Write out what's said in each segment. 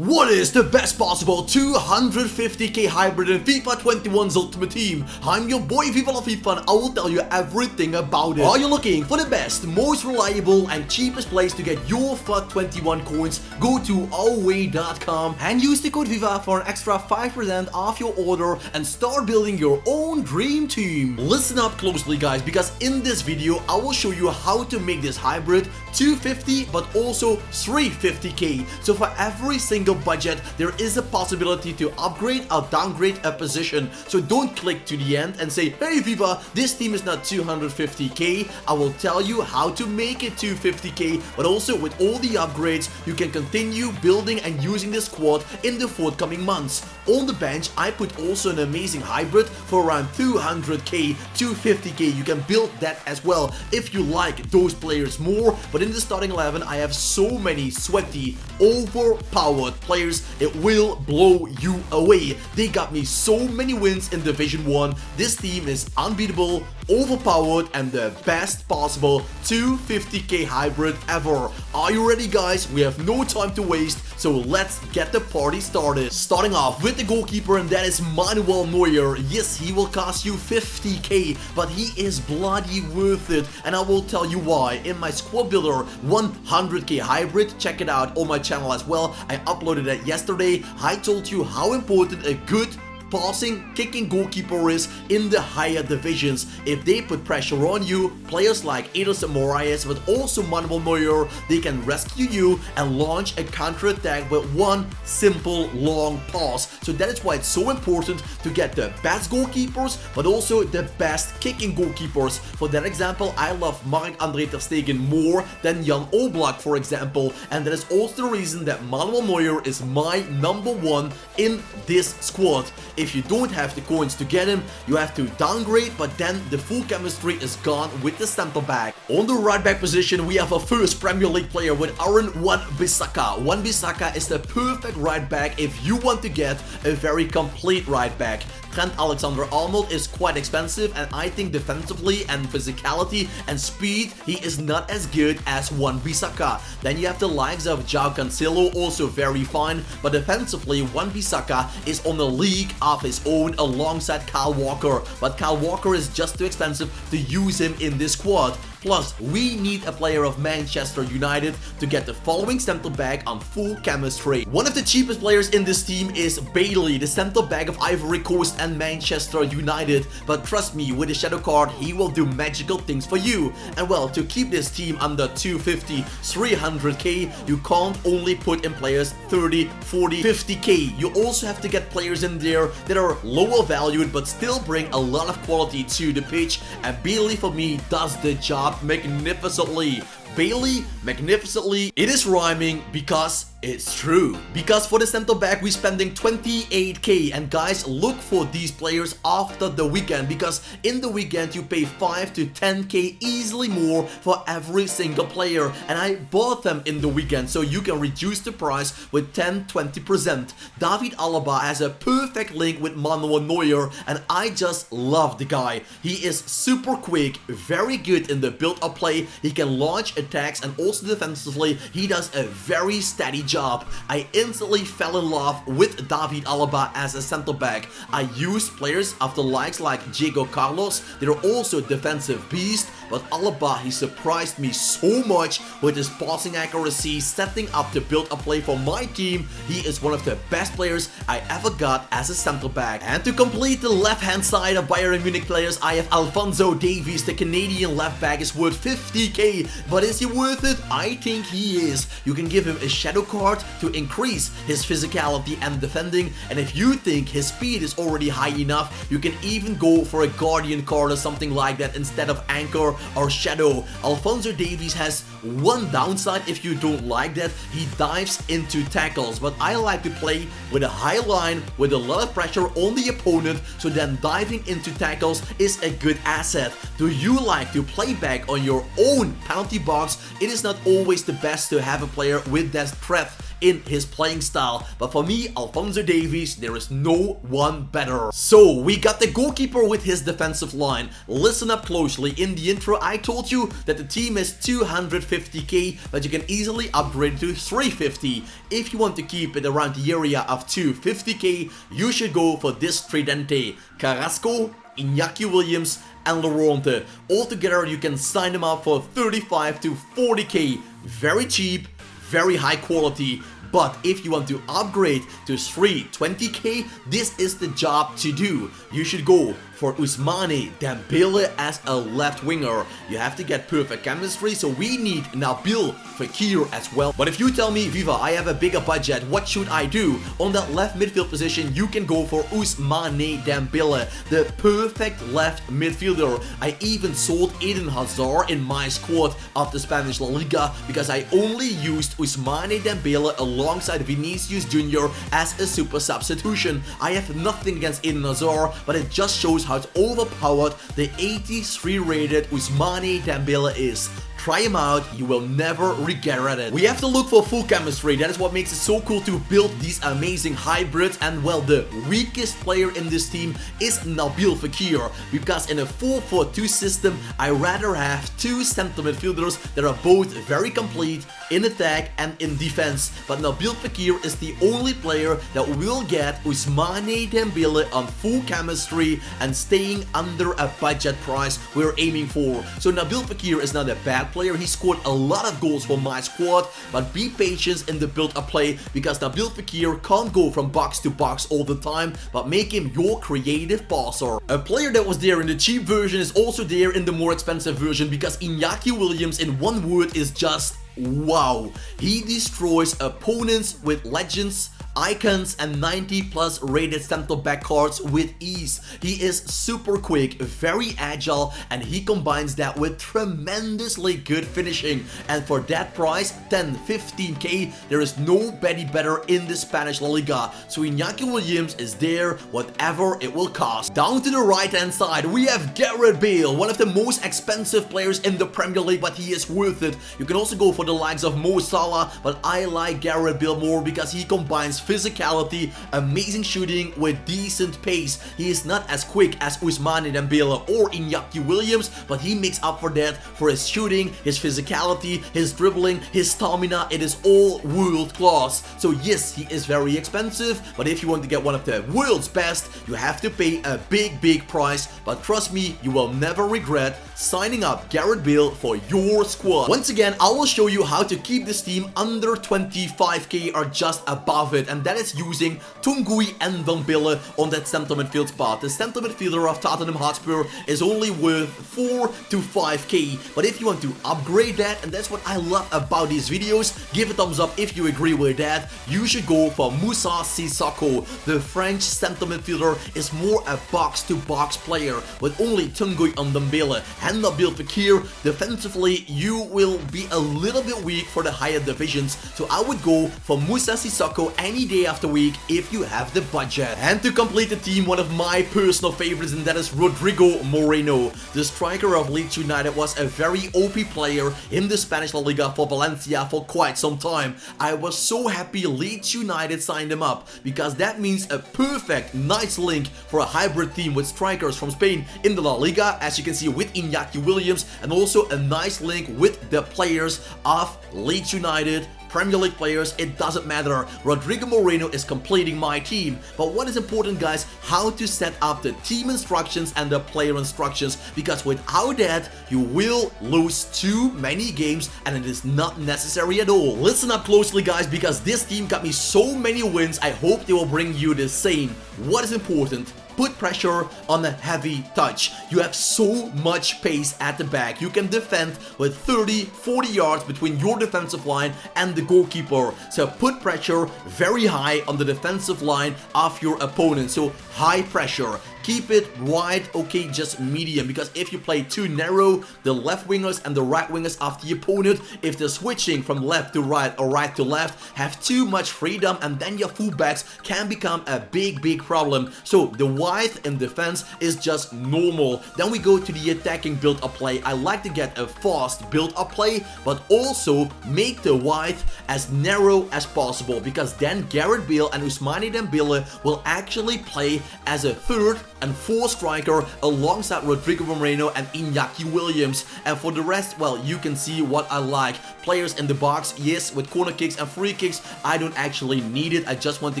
What is the best possible 250k hybrid in FIFA 21's Ultimate Team? I'm your boy FIFA and I will tell you everything about it. Are you looking for the best, most reliable and cheapest place to get your FIFA 21 coins? Go to allway.com and use the code FIFA for an extra 5% off your order and start building your own dream team. Listen up closely guys, because in this video I will show you how to make this hybrid 250 but also 350k. So for every single budget there is a possibility to upgrade or downgrade a position. So don't click to the end and say, hey FIFA, this team is not 250k. I will tell you how to make it 250k, but also with all the upgrades you can continue building and using the squad in the forthcoming months. On the bench I put also an amazing hybrid for around 200k, 250k. You can build that as well if you like those players more, but in the starting 11 I have so many sweaty, overpowered players, it will blow you away. They got me so many wins in Division 1. This team is unbeatable, overpowered, and the best possible 250k hybrid ever. Are you ready guys? We have no time to waste, so let's get the party started. Starting off with the goalkeeper, and that is Manuel Moyer. Yes, he will cost you 50k, but he is bloody worth it, and I will tell you why. In my squad builder 100k hybrid, check it out on my channel as well. I uploaded it yesterday. I told you how important a good passing, kicking goalkeeper is in the higher divisions. If they put pressure on you, players like Ederson Moraes, but also Manuel Moyer, they can rescue you and launch a counter-attack with one simple long pass. So that is why it's so important to get the best goalkeepers, but also the best kicking goalkeepers. For that example, I love Marc-André ter Stegen more than Jan Oblak, for example, and that is also the reason that Manuel Moyer is my #1 in this squad. If you don't have the coins to get him, you have to downgrade, but then the full chemistry is gone with the center back. On the right back position, we have a first Premier League player with Aaron Wan-Bissaka. Wan-Bissaka is the perfect right back if you want to get a very complete right back. Trent Alexander-Arnold is quite expensive, and I think defensively and physicality and speed, he is not as good as Wan-Bissaka. Then you have the likes of João Cancelo, also very fine, but defensively Wan-Bissaka is on a league of his own alongside Kyle Walker, but Kyle Walker is just too expensive to use him in this squad. Plus, we need a player of Manchester United to get the following center back on full chemistry. One of the cheapest players in this team is Bale, the center back of Ivory Coast and Manchester United. But trust me, with the shadow card, he will do magical things for you. And well, to keep this team under 250, 300k, you can't only put in players 30, 40, 50k. You also have to get players in there that are lower valued but still bring a lot of quality to the pitch. And Bale for me does the job magnificently. Bailey, magnificently. It is rhyming because it's true. Because for the center back we're spending 28k, and guys, look for these players after the weekend, because in the weekend you pay 5 to 10k easily more for every single player, and I bought them in the weekend so you can reduce the price with 10-20%. David Alaba has a perfect link with Manuel Neuer, and I just love the guy. He is super quick, very good in the build-up play, he can launch attacks, and also defensively he does a very steady job. I instantly fell in love with David Alaba as a center back. I used players of the likes like Diego Carlos, they're also defensive beast, but Alaba, he surprised me so much with his passing accuracy, setting up the build-up play for my team. He is one of the best players I ever got as a center back. And to complete the left-hand side of Bayern Munich players, I have Alfonzo Davies. The Canadian left back is worth 50k, but is he worth it? I think he is. You can give him a shadow card to increase his physicality and defending, and if you think his speed is already high enough, you can even go for a guardian card or something like that instead of anchor or shadow. Alfonso Davies has one downside if you don't like that: he dives into tackles, but I like to play with a high line with a lot of pressure on the opponent, so then diving into tackles is a good asset. Do you like to play back on your own penalty box? It is not always the best to have a player with that breadth in his playing style. But for me, Alfonzo Davies, there is no one better. So we got the goalkeeper with his defensive line. Listen up closely. In the intro, I told you that the team is 250k, but you can easily upgrade to 350. If you want to keep it around the area of 250k, you should go for this tridente: Carrasco, Iñaki Williams, and Llorente. Altogether, you can sign them up for 35 to 40k. Very cheap, very high quality. But if you want to upgrade to 320k, this is the job to do. You should go for Ousmane Dembele as a left winger. You have to get perfect chemistry, so we need Nabil Fekir as well. But if you tell me, Viva, I have a bigger budget, what should I do? On that left midfield position, you can go for Ousmane Dembele, the perfect left midfielder. I even sold Eden Hazard in my squad of the Spanish La Liga because I only used Ousmane Dembele alongside Vinicius Jr. as a super substitution. I have nothing against Eden Hazard, but it just shows how overpowered the 83 rated Ousmane Dembele is. Try him out, you will never regret it. We have to look for full chemistry. That is what makes it so cool to build these amazing hybrids. And well, the weakest player in this team is Nabil Fekir, because in a 4-4-2 system, I rather have two center midfielders that are both very complete in attack and in defense. But Nabil Fekir is the only player that will get Ousmane Dembele on full chemistry and staying under a budget price we're aiming for. So Nabil Fekir is not a bad player. He scored a lot of goals for my squad, but be patient in the build-up play because Nabil Fekir can't go from box to box all the time, but make him your creative passer. A player that was there in the cheap version is also there in the more expensive version because Iñaki Williams, in one word, is just wow. He destroys opponents with legends, icons, and 90+ rated center back cards with ease. He is super quick, very agile, and he combines that with tremendously good finishing. And for that price, 10-15k, there is nobody better in the Spanish La Liga. So Iñaki Williams is there, whatever it will cost. Down to the right hand side, we have Gareth Bale, one of the most expensive players in the Premier League, but he is worth it. You can also go for the likes of Mo Salah, but I like Gareth Bale more because he combines physicality, amazing shooting with decent pace. He is not as quick as Ousmane Dembele or Iñaki Williams, but he makes up for that for his shooting, his physicality, his dribbling, his stamina. It is all world class. So yes, he is very expensive, but if you want to get one of the world's best, you have to pay a big price. But trust me, you will never regret signing up Gareth Bale for your squad. Once again, I will show you how to keep this team under 25k or just above it, and that is using Tanguy and Bale on that center midfield spot. The center midfielder of Tottenham Hotspur is only worth 4 to 5k, but if you want to upgrade that, and that's what I love about these videos, give a thumbs up if you agree with that, you should go for Moussa Sissoko. The French center midfielder is more a box-to-box player with only Tanguy and Bale and Nabil Fekir. Defensively, you will be a little bit weak for the higher divisions, so I would go for Moussa Sissoko any day of the week if you have the budget. And to complete the team, one of my personal favorites, and that is Rodrigo Moreno. The striker of Leeds United was a very OP player in the Spanish La Liga for Valencia for quite some time. I was so happy Leeds United signed him up because that means a perfect, nice link for a hybrid team with strikers from Spain in the La Liga, as you can see with Iñaki Williams, and also a nice link with the players of Leeds United, Premier League players. It doesn't matter. Rodrigo Moreno is completing my team. But what is important, guys, how to set up the team instructions and the player instructions, because without that, you will lose too many games and it is not necessary at all. Listen up closely, guys, because this team got me so many wins. I hope they will bring you the same. What is important? Put pressure on a heavy touch. You have so much pace at the back. You can defend with 30-40 yards between your defensive line and the goalkeeper. So put pressure very high on the defensive line of your opponent. So high pressure. keep it wide, okay, just medium, because if you play too narrow, the left wingers and the right wingers of the opponent, if they're switching from left to right or right to left, have too much freedom, and then your fullbacks can become a big problem. So the wide in defense is just normal. Then we go to the attacking build-up play. I like to get a fast build-up play, but also make the wide as narrow as possible, because then Gareth Bale and Ousmane Dembele will actually play as a third and fourth striker alongside Rodrigo Moreno and Iñaki Williams. And for the rest, well, you can see what I like. Players in the box, yes, with corner kicks and free kicks, I don't actually need it. I just want to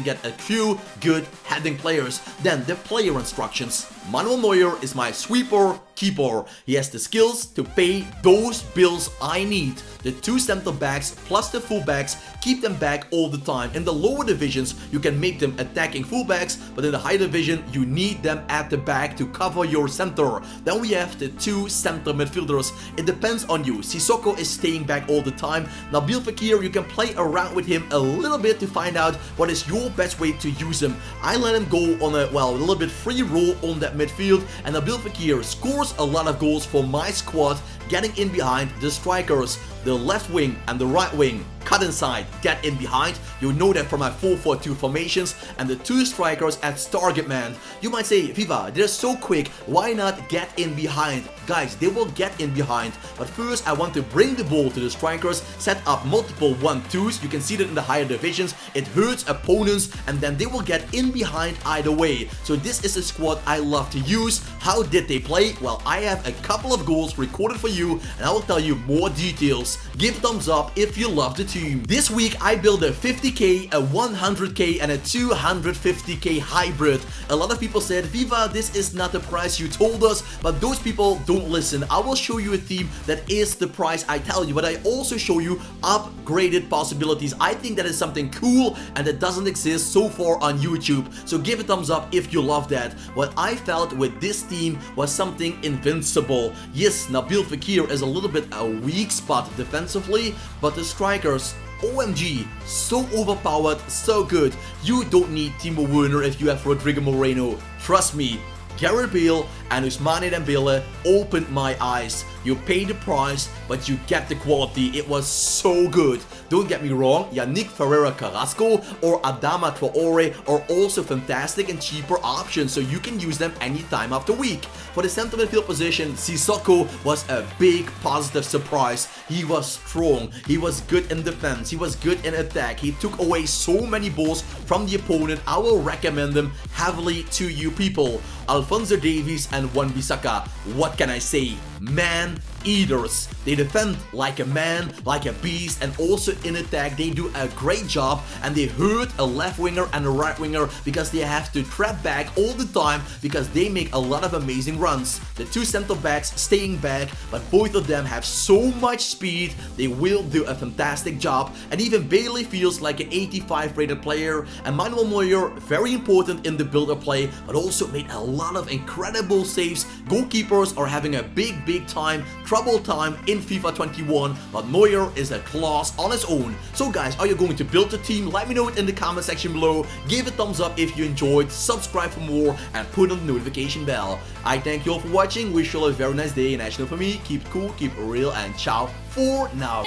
get a few good heading players. Then the player instructions. Manuel Moyer is my sweeper keeper. He has the skills to pay those bills I need. The two center backs plus the fullbacks, keep them back all the time. In the lower divisions, you can make them attacking fullbacks, but in the high division, you need them at the back to cover your center. Then we have the two center midfielders. It depends on you. Sissoko is staying back all the time. Nabil Fekir, you can play around with him a little bit to find out what is your best way to use him. I let him go on a, well, a little bit free roll on that midfield, and Nabil Fekir scores a lot of goals for my squad, getting in behind the strikers. The left wing and the right wing cut inside, get in behind. You know that from my 4-4-2 formations, and the two strikers as target man. You might say, Fifa, they're so quick, why not get in behind? Guys, they will get in behind, but first I want to bring the ball to the strikers, set up multiple 1-2s. You can see that in the higher divisions, it hurts opponents, and then they will get in behind either way. So this is a squad I love to use. How did they play? Well, I have a couple of goals recorded for you, and I will tell you more details. Give thumbs up if you love the team. This week I built a 50k, a 100k and a 250k hybrid. A lot of people said, Viva, this is not the price you told us, but those people don't listen. I will show you a team that is the price I tell you, but I also show you upgraded possibilities. I think that is something cool and that doesn't exist so far on YouTube. So give a thumbs up if you love that. What I felt with this team was something invincible. Yes, Nabil Fekir is a little bit a weak spot defensively, but the strikers, OMG, so overpowered, so good. You don't need Timo Werner if you have Rodrigo Moreno. Trust me, Gareth Bale and Ousmane Dembele opened my eyes. You pay the price, but you get the quality. It was so good. Don't get me wrong, Yannick Ferreira Carrasco or Adama Traore are also fantastic and cheaper options, so you can use them anytime of the week. For the center midfield position, Sissoko was a big positive surprise. He was strong, he was good in defense, he was good in attack, he took away so many balls from the opponent. I will recommend them heavily to you people. Alfonzo Davies and Wan-Bissaka, what can I say? Man eaters. They defend like a man, like a beast, and also in attack they do a great job, and they hurt a left winger and a right winger because they have to trap back all the time because they make a lot of amazing runs. The two center backs staying back, but both of them have so much speed, they will do a fantastic job. And even Bale feels like an 85 rated player, and Manuel Moyer very important in the build-up play, but also made a lot of incredible saves. Goalkeepers are having a big time, trouble time in FIFA 21, but Moyer is a class on his own. So guys, are you going to build a team? Let me know it in the comment section below. Give a thumbs up if you enjoyed, subscribe for more, and put on the notification bell. I thank you all for watching, wish you all a very nice day, and as you know for me, keep it cool, keep it real, and ciao for now.